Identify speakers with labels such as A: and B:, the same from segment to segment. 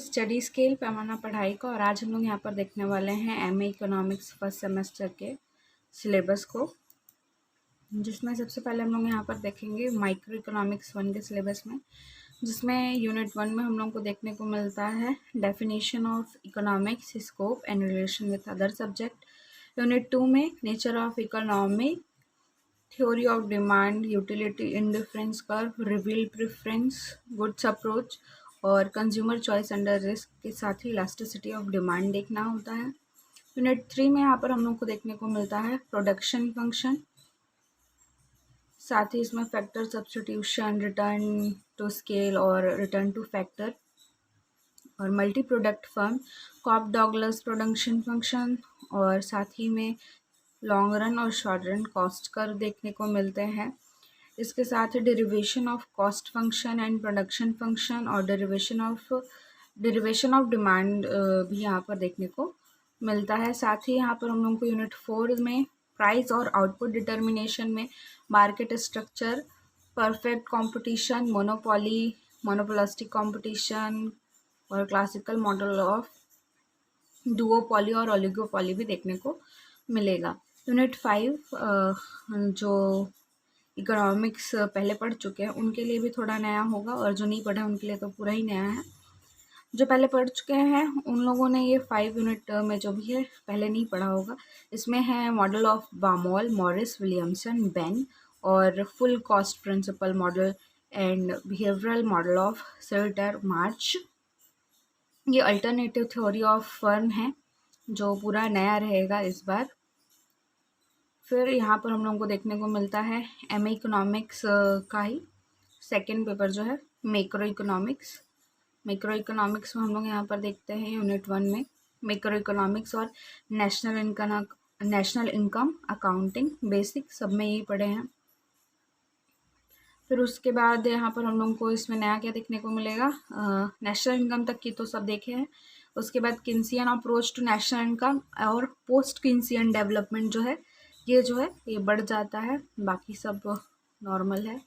A: Study scale पैमाना पढ़ाई का। और आज हम लोग यहाँ पर देखने वाले हैं एमए इकोनॉमिक्स फर्स्ट सेमेस्टर के सिलेबस को, जिसमें सबसे पहले हम लोग यहाँ पर देखेंगे माइक्रो इकोनॉमिक्स 1 के सिलेबस में, जिसमें यूनिट 1 में हम लोग को देखने को मिलता है definition of economics, scope and relation with other subject. Unit 2 में nature of economy, theory of demand, utility indifference curve, reveal preference, goods approach और कंज्यूमर चॉइस अंडर रिस्क के साथ ही इलास्टिसिटी ऑफ डिमांड देखना होता है। यूनिट 3 में यहाँ पर हम लोग को देखने को मिलता है प्रोडक्शन फंक्शन, साथ ही इसमें factor substitution, return to scale और रिटर्न टू फैक्टर और multi product firm, Cobb Douglas production function और साथ ही में लॉन्ग रन और शॉर्ट रन कॉस्ट कर्व देखने को मिलते हैं। इसके साथ ही derivation of cost function and production function और डेरिवेशन ऑफ डिमांड भी यहाँ पर देखने को मिलता है। साथ ही यहाँ पर हम लोग को यूनिट 4 में प्राइस और आउटपुट डिटर्मिनेशन में market structure, perfect competition, monopolistic competition और क्लासिकल मॉडल ऑफ डुओपॉली और ओलिगोपॉली भी देखने को मिलेगा। यूनिट 5 जो इकोनॉमिक्स पहले पढ़ चुके हैं उनके लिए भी थोड़ा नया होगा, और जो नहीं पढ़े उनके लिए तो पूरा ही नया है। जो पहले पढ़ चुके हैं उन लोगों ने ये 5 यूनिट में जो भी है पहले नहीं पढ़ा होगा। इसमें है model of Baumol, Morris, Williamson, Bain और full cost principle model and behavioural model of Cyert March. ये अल्टरनेटिव थ्योरी ऑफ फर्म है जो पूरा नया रहेगा इस बार। फिर यहाँ पर हम लोगों को देखने को मिलता है एमए इकोनॉमिक्स का ही सेकेंड पेपर जो है मैक्रो इकोनॉमिक्स। मैक्रो इकोनॉमिक्स में हम लोग यहाँ पर देखते हैं यूनिट 1 में मैक्रो इकोनॉमिक्स और नेशनल इनकम अकाउंटिंग बेसिक सब में यही पढ़े हैं। फिर उसके बाद यहाँ पर हम लोगों को इसमें नया क्या देखने को मिलेगा, नेशनल इनकम तक की तो सब देखे हैं। उसके बाद Keynesian approach to national income और पोस्ट किन्सियन डेवलपमेंट जो है ये बढ़ जाता है, बाकी सब नॉर्मल है।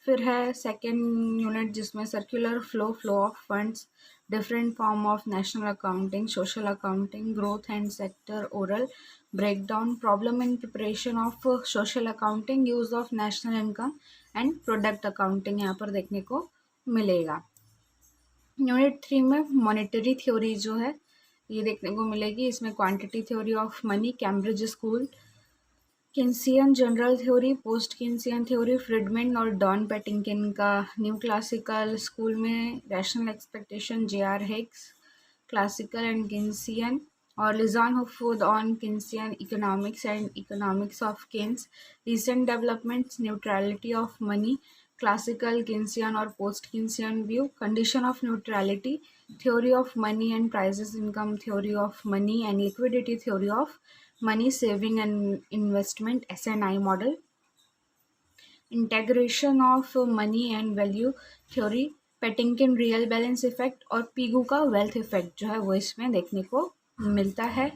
A: फिर है सेकेंड यूनिट जिसमें circular flow of funds, different form of national accounting, social accounting, growth and sector oral breakdown, problem in preparation of social accounting, use of national income and product accounting यहाँ पर देखने को मिलेगा। Unit 3 में monetary theory जो है ये देखने को मिलेगी। इसमें quantity theory of money, Cambridge school, Keynesian general theory, post Keynesian theory, Friedman और डॉन पेटिंकिन का न्यू क्लासिकल स्कूल में, rational expectation, J R. Hicks, classical and Keynesian और Leijonhufvud on Keynesian economics and economics of Keynes, recent developments, neutrality of money, classical Keynesian और post Keynesian view, condition of neutrality, theory of money and prices income, theory of money and liquidity, theory of money saving and investment, SNI model, integration of money and value theory, Patinkin real balance effect और Pigou का wealth effect जो है वो इसमें देखने को मिलता है।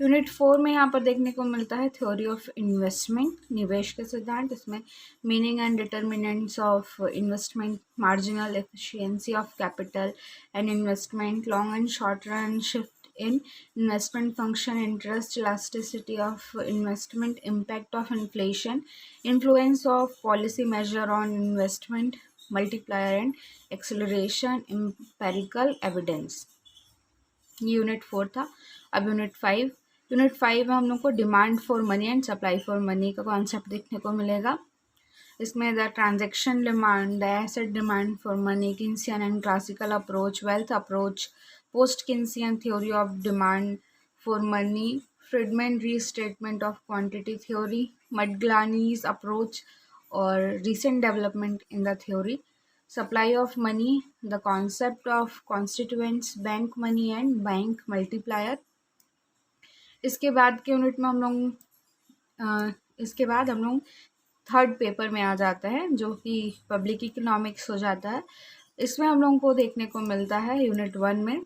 A: यूनिट 4 में यहाँ पर देखने को मिलता है थ्योरी ऑफ इन्वेस्टमेंट, निवेश के सिद्धांत। इसमें meaning and determinants of investment, marginal efficiency of capital and investment, long and short run shift in investment function, interest, elasticity of investment, impact of inflation, influence of policy measure on investment, multiplier and acceleration, empirical evidence। Unit 4 था। अब unit 5 में हम लोग को demand for money and supply for money का concept देखने को मिलेगा। इसमें the transaction demand, the asset demand for money, Keynesian and classical approach, wealth approach, post Keynesian theory of demand for money, Friedman restatement of quantity theory, Modigliani's approach और recent development in the theory, supply of money, the concept of constituents, bank money and bank multiplier. इसके बाद के unit में हम लोग third paper में आ जाता है जो कि पब्लिक इकोनॉमिक्स हो जाता है। इसमें हम लोगों को देखने को मिलता है यूनिट 1 में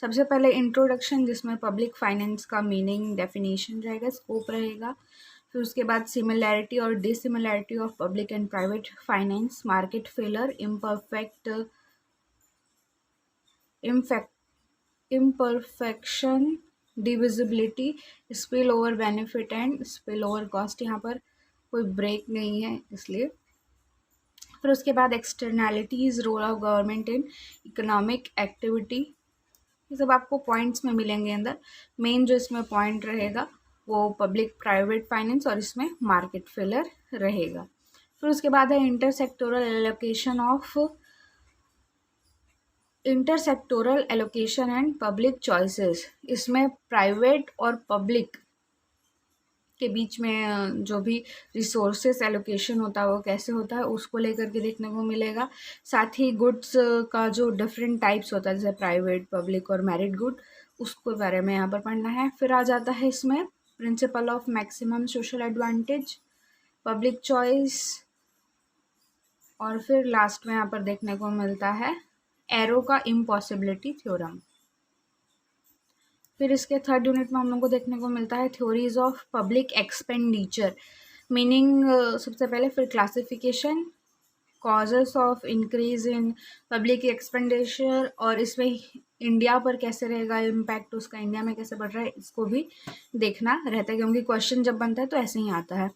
A: सबसे पहले इंट्रोडक्शन, जिसमें पब्लिक फाइनेंस का मीनिंग, डेफिनेशन रहेगा, स्कोप रहेगा। फिर उसके बाद सिमिलैरिटी और dissimilarity of public and private finance, market failure, imperfection, divisibility, spill over benefit and spill over cost. यहाँ पर कोई ब्रेक नहीं है इसलिए। फिर उसके बाद externalities, role of government in economic activity, ये सब आपको पॉइंट्स में मिलेंगे अंदर। मेन जो इसमें पॉइंट रहेगा वो पब्लिक प्राइवेट फाइनेंस और इसमें मार्केट फेलर रहेगा। फिर उसके बाद है intersectoral allocation and public choices. इसमें प्राइवेट और पब्लिक के बीच में जो भी रिसोर्सेस एलोकेशन होता है वो कैसे होता है उसको लेकर के देखने को मिलेगा। साथ ही गुड्स का जो डिफरेंट टाइप्स होता है जैसे प्राइवेट, पब्लिक और मेरिट गुड, उसके बारे में यहाँ पर पढ़ना है। फिर आ जाता है इसमें principle of maximum social advantage, public choice, और फिर लास्ट में यहाँ पर देखने को मिलता है एरो का इम्पॉसिबिलिटी थ्योरम। फिर इसके थर्ड यूनिट में हम लोग को देखने को मिलता है theories of public expenditure, meaning सबसे पहले, फिर classification, causes of increase in public expenditure, और इसमें इंडिया पर कैसे रहेगा इम्पैक्ट उसका, इंडिया में कैसे बढ़ रहा है, इसको भी देखना रहता है क्योंकि क्वेश्चन जब बनता है तो ऐसे ही आता है।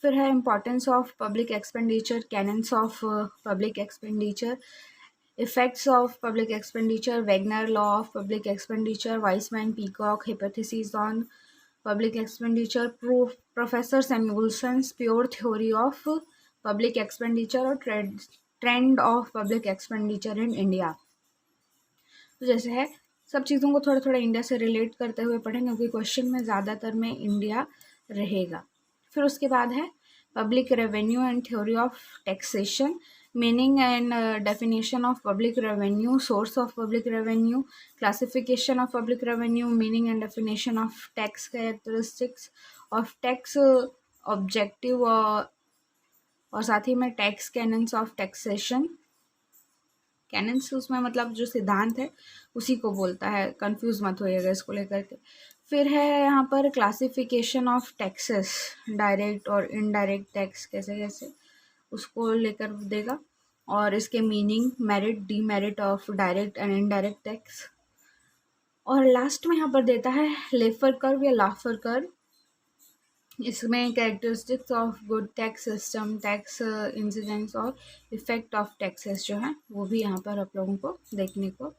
A: फिर है importance of public expenditure, cannons of public expenditure, effects of public expenditure, Wagner law of public expenditure, Weissman, Peacock hypothesis on public expenditure, Professor Samuelson's pure theory of public expenditure और trend of public expenditure in India। तो जैसे है सब चीज़ों को थोड़ा थोड़ा India से रिलेट करते हुए पढ़ेंगे क्योंकि क्वेश्चन में ज़्यादातर में इंडिया रहेगा। फिर उसके बाद है public revenue and theory of taxation, meaning and definition of public revenue, source of public revenue, classification of public revenue, meaning and definition of tax characteristics of tax objective, और साथ ही में tax cannons of taxation. Cannons उसमें मतलब जो सिद्धांत है उसी को बोलता है, कंफ्यूज मत होइएगा इसको लेकर के। फिर है यहाँ पर क्लासिफिकेशन ऑफ टैक्सेस, डायरेक्ट और इनडायरेक्ट टैक्स कैसे कैसे, उसको लेकर देगा, और इसके meaning, merit, demerit of direct and indirect tax, और लास्ट में यहाँ पर देता है लेफर कर्व या लाफर कर्व। इसमें characteristics of good tax system, tax incidence और इफेक्ट ऑफ टैक्सेस जो है वो भी यहाँ पर आप लोगों को देखने को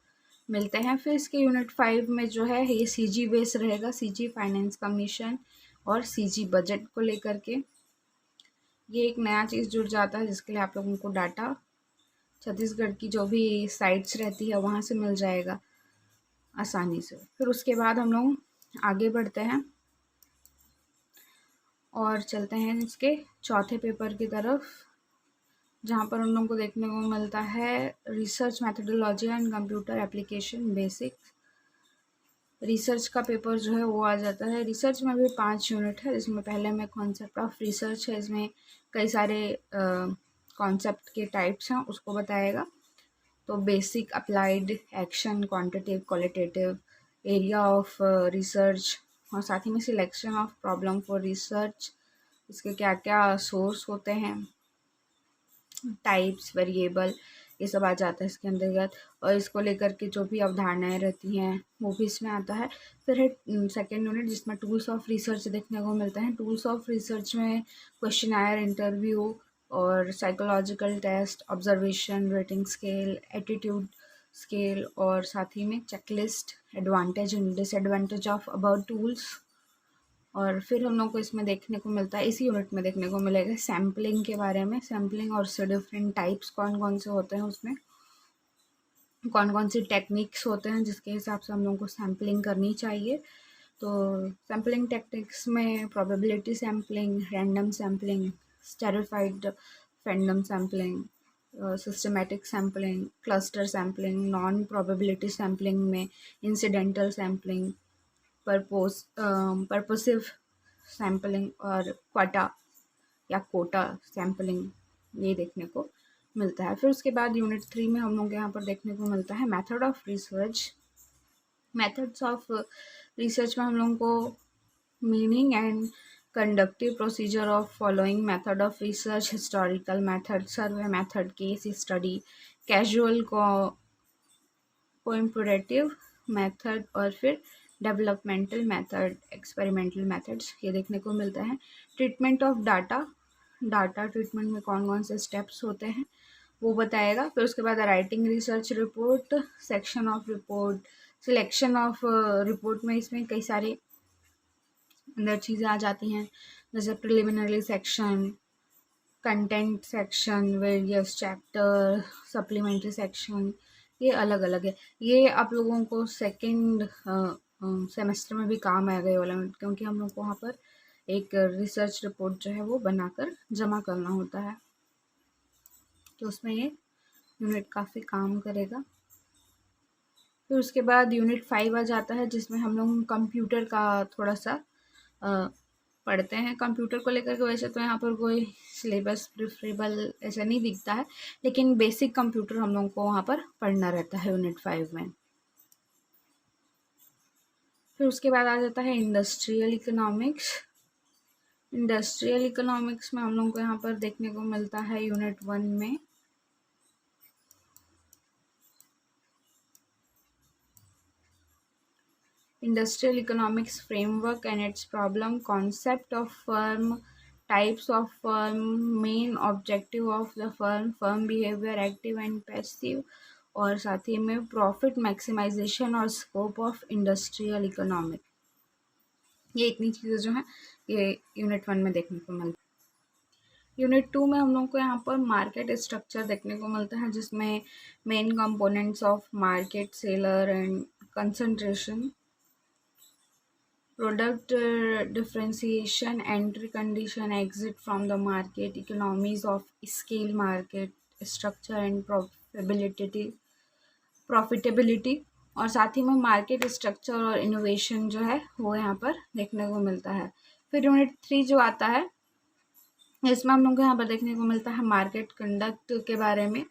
A: मिलते हैं। फिर इसके यूनिट 5 में जो है ये सीजी बेस रहेगा, सीजी फाइनेंस कमीशन और सीजी बजट को लेकर के। ये एक नया चीज़ जुड़ जाता है जिसके लिए आप लोगों को डाटा छत्तीसगढ़ की जो भी साइट्स रहती है वहाँ से मिल जाएगा आसानी से। फिर उसके बाद हम लोग आगे बढ़ते हैं और चलते हैं इसके चौथे पेपर की तरफ, जहाँ पर हम लोग को देखने को मिलता है research methodology and computer application basics. Research का पेपर जो है वो आ जाता है। रिसर्च में भी 5 यूनिट है, जिसमें पहले में कॉन्सेप्ट ऑफ रिसर्च है, इसमें कई सारे कॉन्सेप्ट के टाइप्स हैं उसको बताएगा। तो basic, applied, action, quantitative, qualitative, area of research, और साथ ही में selection of problem for research, इसके क्या क्या सोर्स होते हैं, टाइप्स, वेरिएबल, ये सब आ जाता है इसके अंतर्गत, और इसको लेकर के जो भी अवधारणाएं रहती हैं वो भी इसमें आता है। फिर है सेकेंड यूनिट जिसमें टूल्स ऑफ रिसर्च देखने को मिलते हैं। टूल्स ऑफ रिसर्च में क्वेश्चनायर, इंटरव्यू और psychological test, observation, rating scale, attitude scale, और साथ ही में checklist, advantage and disadvantage of about tools. और फिर हम लोग को इसमें देखने को मिलता है, इसी यूनिट में देखने को मिलेगा सैम्पलिंग के बारे में, सैम्पलिंग और उससे डिफरेंट टाइप्स कौन कौन से होते हैं, उसमें कौन कौन सी टेक्निक्स होते हैं जिसके हिसाब से हम लोग को सैम्पलिंग करनी चाहिए। तो सैम्पलिंग टेक्निक्स में probability sampling, random sampling, esterified fandom sampling, systematic sampling, cluster sampling, non probability sampling में इंसिडेंटल सैम्पलिंग, पर्पसिव सैम्पलिंग और क्वाटा या कोटा सैम्पलिंग, ये देखने को मिलता है। फिर उसके बाद यूनिट 3 में हम लोग यहाँ पर देखने को मिलता है method of research. Methods of research में हम लोगों को meaning and conductive procedure of following method of research, historical method, survey method, case study, casual comparative method और फिर डेवलपमेंटल मेथड, एक्सपेरिमेंटल मेथड्स ये देखने को मिलता है। Treatment of data, data treatment में कौन कौन से स्टेप्स होते हैं वो बताएगा। फिर उसके बाद writing research report, section of report, selection of report में इसमें कई सारे अंदर चीज़ें आ जाती हैं, जैसे preliminary section, content section, various chapter, supplementary section, ये अलग अलग है। ये आप लोगों को सेकेंड सेमेस्टर में भी काम आएगा ये वाला, क्योंकि हम लोग को वहाँ पर एक रिसर्च रिपोर्ट जो है वो बनाकर जमा करना होता है, तो उसमें ये यूनिट काफ़ी काम करेगा। फिर उसके बाद यूनिट 5 आ जाता है, जिसमें हम लोग कंप्यूटर का थोड़ा सा पढ़ते हैं। कंप्यूटर को लेकर के वैसे तो यहाँ पर कोई सिलेबस प्रिफरेबल ऐसा नहीं दिखता है, लेकिन बेसिक कंप्यूटर हम लोगों को वहाँ पर पढ़ना रहता है यूनिट 5 में। फिर उसके बाद आ जाता है इंडस्ट्रियल इकोनॉमिक्स। इंडस्ट्रियल इकोनॉमिक्स में हम लोगों को यहाँ पर देखने को मिलता है यूनिट 1 में industrial economics framework and its problem, concept of firm, types of firm, main objective of the firm, firm behavior, active and passive, और साथ ही में प्रॉफिट मैक्सिमाइजेशन और स्कोप ऑफ इंडस्ट्रियल इकोनॉमिक। ये इतनी चीज़ें जो हैं ये यूनिट 1 में देखने को मिलती है। यूनिट 2 में हम लोग को यहाँ पर मार्केट स्ट्रक्चर देखने को मिलता है, जिसमें main components of market, seller and concentration, product differentiation, entry condition, exit from the market, economies of scale, market structure and profitability, और साथ ही में मार्केट स्ट्रक्चर और इनोवेशन जो है वो यहाँ पर देखने को मिलता है। फिर यूनिट 3 जो आता है, इसमें हम लोग को यहाँ पर देखने को मिलता है मार्केट कंडक्ट के बारे में,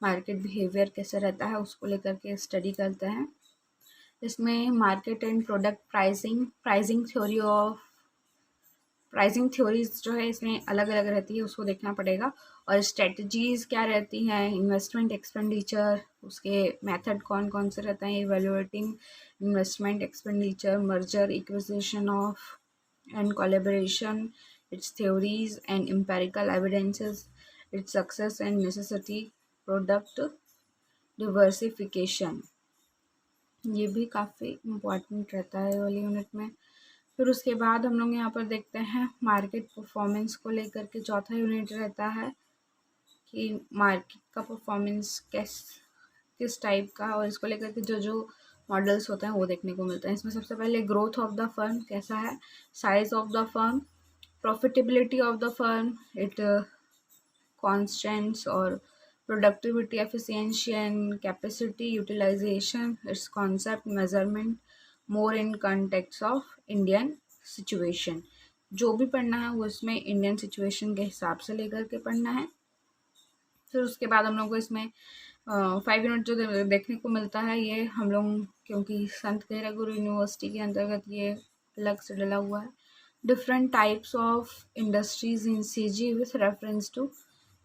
A: मार्केट बिहेवियर कैसे रहता है उसको लेकर के स्टडी करते हैं। इसमें market and product pricing theories जो है इसमें अलग अलग रहती है, उसको देखना पड़ेगा। और स्ट्रेटजीज़ क्या रहती हैं, इन्वेस्टमेंट एक्सपेंडिचर, उसके मेथड कौन कौन से रहते हैं, evaluating investment expenditure, merger acquisition of and collaboration, it's theories and empirical evidences, its success and necessity, product diversification, ये भी काफ़ी इम्पॉर्टेंट रहता है वाली यूनिट में। फिर उसके बाद हम लोग यहाँ पर देखते हैं मार्केट परफॉर्मेंस को लेकर के चौथा यूनिट रहता है कि मार्केट का परफॉर्मेंस किस टाइप का, और इसको लेकर के जो जो मॉडल्स होते हैं वो देखने को मिलते हैं। इसमें सबसे पहले ग्रोथ ऑफ द फर्म कैसा है, size of the firm, profitability of the firm, it constants, और productivity, efficiency and capacity utilization, its concept, measurement, more in context of Indian situation। जो भी पढ़ना है वो इसमें इंडियन सिचुएशन के हिसाब से लेकर के पढ़ना है। फिर उसके बाद हम लोग को इसमें 5 यूनिट जो देखने को मिलता है, ये हम लोग क्योंकि संत खेरा गुरु यूनिवर्सिटी के अंतर्गत ये अलग से डला हुआ है। Different types of industries in CG with reference to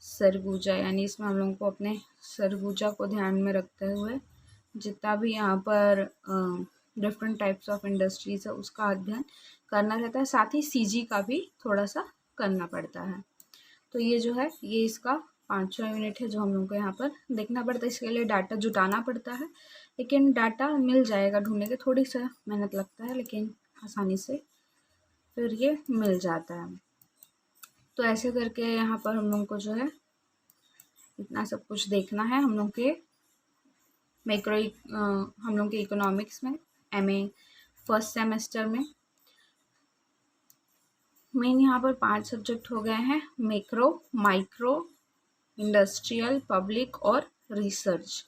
A: Surguja, यानी इसमें हम लोगों को अपने सरगुजा को ध्यान में रखते हुए जितना भी यहाँ पर डिफरेंट टाइप्स ऑफ इंडस्ट्रीज है उसका अध्ययन करना रहता है, साथ ही CG का भी थोड़ा सा करना पड़ता है। तो ये जो है ये इसका 5वां यूनिट है जो हम लोगों को यहाँ पर देखना पड़ता है। इसके लिए डाटा जुटाना पड़ता है, लेकिन डाटा मिल जाएगा, ढूंढने के थोड़ी सा मेहनत लगता है, लेकिन आसानी से फिर ये मिल जाता है। तो ऐसे करके यहाँ पर हम लोग को जो है इतना सब कुछ देखना है। हम लोग के हम लोग के इकोनॉमिक्स में MA फर्स्ट सेमेस्टर में मेन यहाँ पर 5 सब्जेक्ट हो गए हैं, मैक्रो, माइक्रो, इंडस्ट्रियल, पब्लिक और रिसर्च।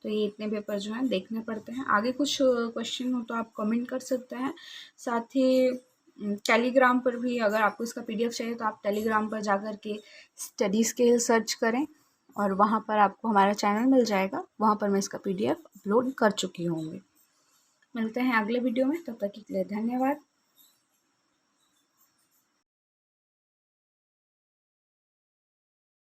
A: तो ये इतने पेपर जो हैं देखने पड़ते हैं। आगे कुछ क्वेश्चन हो तो आप कमेंट कर सकते हैं। साथ ही टेलीग्राम पर भी अगर आपको इसका PDF चाहिए तो आप टेलीग्राम पर जाकर के स्टडी स्केल सर्च करें और वहाँ पर आपको हमारा चैनल मिल जाएगा, वहाँ पर मैं इसका PDF अपलोड कर चुकी होंगी। मिलते हैं अगले वीडियो में, तब तक के लिए धन्यवाद।